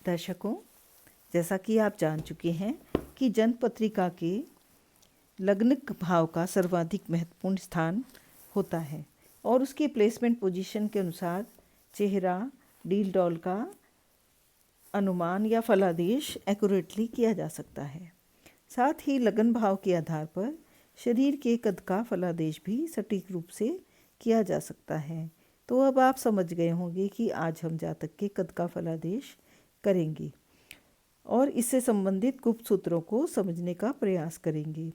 दर्शकों, जैसा कि आप जान चुके हैं कि जन्म पत्रिका के लग्न भाव का सर्वाधिक महत्वपूर्ण स्थान होता है और उसके प्लेसमेंट पोजीशन के अनुसार चेहरा डील डॉल का अनुमान या फलादेश एक्यूरेटली किया जा सकता है। साथ ही लग्न भाव के आधार पर शरीर के कद का फलादेश भी सटीक रूप से किया जा सकता है। तो अब आप समझ गए होंगे कि आज हम जातक के कद का फलादेश करेंगे और इससे संबंधित गुप्त सूत्रों को समझने का प्रयास करेंगे।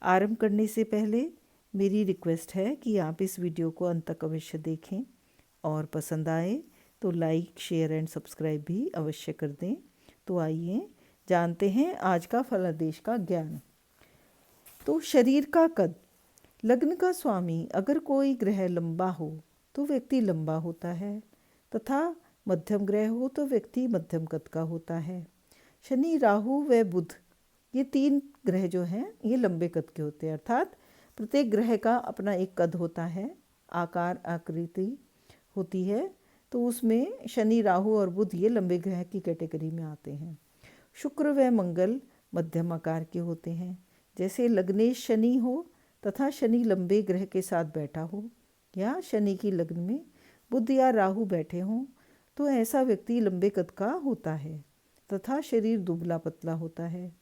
आरंभ करने से पहले मेरी रिक्वेस्ट है कि आप इस वीडियो को अंत तक अवश्य देखें और पसंद आए तो लाइक, शेयर एंड सब्सक्राइब भी अवश्य कर दें। तो आइए जानते हैं आज का फलादेश का ज्ञान। तो शरीर का कद। लग्न का स्वामी अगर कोई ग्रह लंबा हो तो व्यक्ति लंबा होता है तथा मध्यम ग्रह हो तो व्यक्ति मध्यम कद का होता है। शनि, राहु व बुध ये तीन ग्रह जो हैं ये लंबे कद के होते हैं, अर्थात प्रत्येक ग्रह का अपना एक कद होता है, आकार आकृति होती है। तो उसमें शनि, राहु और बुध ये लंबे ग्रह की कैटेगरी में आते हैं। शुक्र व मंगल मध्यम आकार के होते हैं। जैसे लग्नेश शनि हो तथा शनि लंबे ग्रह के साथ बैठा हो या शनि की लग्न में बुध या राहु बैठे हों तो ऐसा व्यक्ति लंबे कद का होता है तथा शरीर दुबला पतला होता है।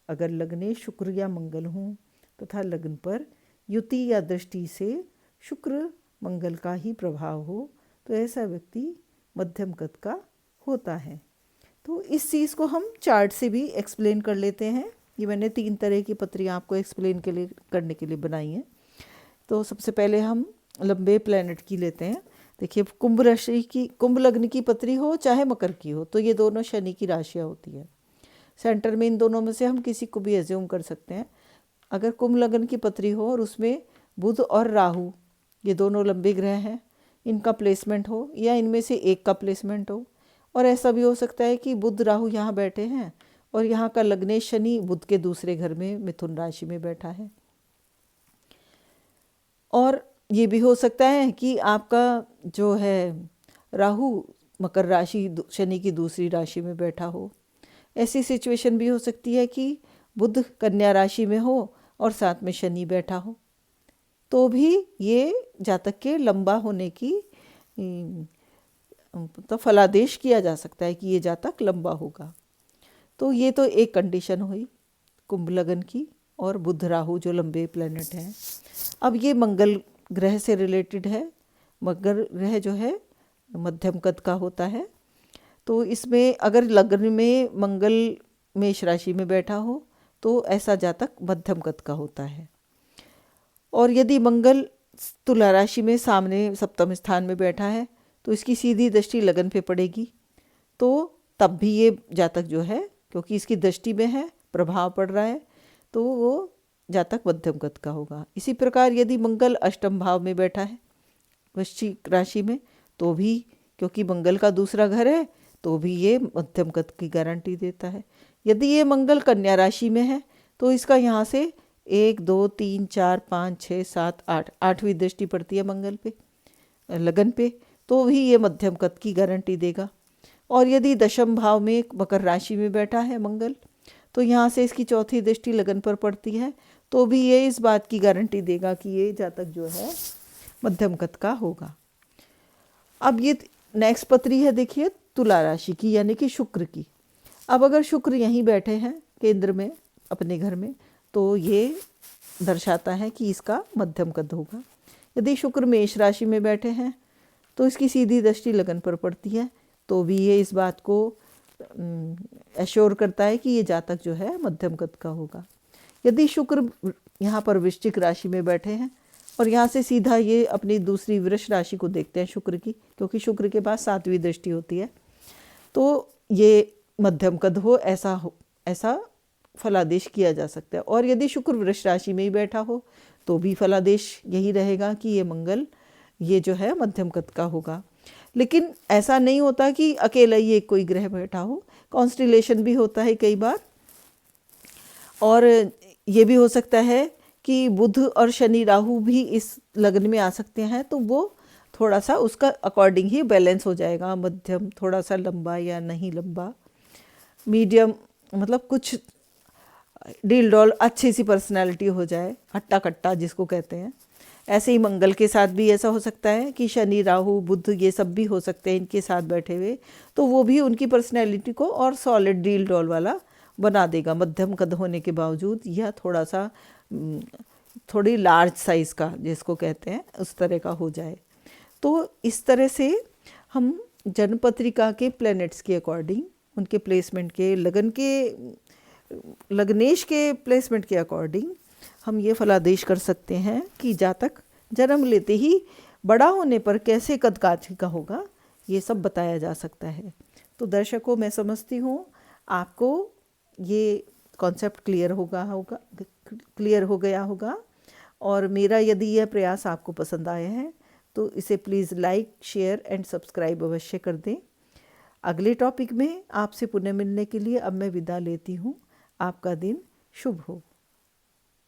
अगर लग्नेश शुक्र या मंगल हों तथा लग्न पर युति या दृष्टि से शुक्र मंगल का ही प्रभाव हो तो ऐसा व्यक्ति मध्यम कद का होता है। तो इस चीज़ को हम चार्ट से भी एक्सप्लेन कर लेते हैं। ये मैंने 3 तरह की पत्रियाँ आपको एक्सप्लेन करने के लिए बनाई हैं। तो सबसे पहले हम लंबे प्लैनेट की लेते हैं। देखिए, कुंभ राशि की, कुंभ लग्न की पत्री हो चाहे मकर की हो तो ये दोनों शनि की राशियाँ होती है। सेंटर में इन दोनों में से हम किसी को भी एज्यूम कर सकते हैं। अगर कुंभ लग्न की पत्री हो और उसमें बुध और राहु ये दोनों लंबे ग्रह हैं, इनका प्लेसमेंट हो या इनमें से एक का प्लेसमेंट हो, और ऐसा भी हो सकता है कि बुध राहु यहाँ बैठे हैं और यहाँ का लग्नेश शनि बुध के दूसरे घर में मिथुन राशि में बैठा है। और ये भी हो सकता है कि आपका जो है राहु मकर राशि शनि की दूसरी राशि में बैठा हो। ऐसी सिचुएशन भी हो सकती है कि बुध कन्या राशि में हो और साथ में शनि बैठा हो, तो भी ये जातक के लंबा होने की तो फलादेश किया जा सकता है कि ये जातक लंबा होगा। तो ये तो एक कंडीशन हुई कुंभ लग्न की और बुध राहु जो लंबे प्लैनेट हैं। अब ये मंगल ग्रह से रिलेटेड है। मंगल ग्रह जो है मध्यम कद का होता है। तो इसमें अगर लग्न में मंगल मेष राशि में बैठा हो तो ऐसा जातक मध्यम कद का होता है। और यदि मंगल तुला राशि में सामने सप्तम स्थान में बैठा है तो इसकी सीधी दृष्टि लगन पे पड़ेगी, तो तब भी ये जातक जो है, क्योंकि इसकी दृष्टि में है, प्रभाव पड़ रहा है, तो वो जातक मध्यम कद का होगा। इसी प्रकार यदि मंगल अष्टम भाव में बैठा है वृश्चिक राशि में तो भी, क्योंकि मंगल का दूसरा घर है, तो भी ये मध्यम कद की गारंटी देता है। यदि ये मंगल कन्या राशि में है तो इसका यहाँ से 1 2 3 4 5 6 7 8 आठवीं दृष्टि पड़ती है मंगल पे, लगन पे, तो भी ये मध्यम कद की गारंटी देगा। और यदि दशम भाव में मकर राशि में बैठा है मंगल तो यहाँ से इसकी चौथी दृष्टि लगन पर पड़ती है, तो भी ये इस बात की गारंटी देगा कि ये जातक जो है मध्यम कद का होगा। अब ये नेक्स्ट पत्री है, देखिए तुला राशि की, यानी कि शुक्र की। अब अगर शुक्र यहीं बैठे हैं केंद्र में अपने घर में तो ये दर्शाता है कि इसका मध्यम कद होगा। यदि शुक्र मेष राशि में बैठे हैं तो इसकी सीधी दृष्टि लगन पर पड़ती है, तो भी ये इस बात को एश्योर करता है कि ये जातक जो है मध्यम कद का होगा। यदि शुक्र यहाँ पर वृश्चिक राशि में बैठे हैं और यहाँ से सीधा ये अपनी दूसरी वृष राशि को देखते हैं शुक्र की, क्योंकि शुक्र के पास 7वीं दृष्टि होती है, तो ये मध्यम कद हो ऐसा फलादेश किया जा सकता है। और यदि शुक्र वृष राशि में ही बैठा हो तो भी फलादेश यही रहेगा कि ये मंगल ये जो है मध्यम कद का होगा। लेकिन ऐसा नहीं होता कि अकेला ही एक कोई ग्रह बैठा हो, कॉन्स्टिलेशन भी होता है कई बार। और ये भी हो सकता है कि बुध और शनि राहु भी इस लग्न में आ सकते हैं, तो वो थोड़ा सा उसका अकॉर्डिंग ही बैलेंस हो जाएगा, मध्यम थोड़ा सा लंबा या नहीं लंबा। मीडियम, मतलब कुछ डील डॉल अच्छी सी पर्सनैलिटी हो जाए, हट्टा कट्टा जिसको कहते हैं। ऐसे ही मंगल के साथ भी ऐसा हो सकता है कि शनि राहु बुध ये सब भी हो सकते हैं इनके साथ बैठे हुए, तो वो भी उनकी पर्सनैलिटी को और सॉलिड डील डॉल वाला बना देगा। मध्यम कद होने के बावजूद यह थोड़ा सा थोड़ी लार्ज साइज़ का जिसको कहते हैं उस तरह का हो जाए। तो इस तरह से हम जन्म पत्रिका के प्लैनेट्स के अकॉर्डिंग, उनके प्लेसमेंट के लग्नेश के प्लेसमेंट के अकॉर्डिंग हम ये फलादेश कर सकते हैं कि जातक जन्म लेते ही बड़ा होने पर कैसे कदकाठ का होगा, ये सब बताया जा सकता है। तो दर्शकों, मैं समझती हूँ आपको ये कॉन्सेप्ट क्लियर हो गया होगा। और मेरा यदि यह प्रयास आपको पसंद आया है तो इसे please like, share and subscribe अवश्य कर दें। अगले टॉपिक में आपसे पुनः मिलने के लिए अब मैं विदा लेती हूँ। आपका दिन शुभ हो।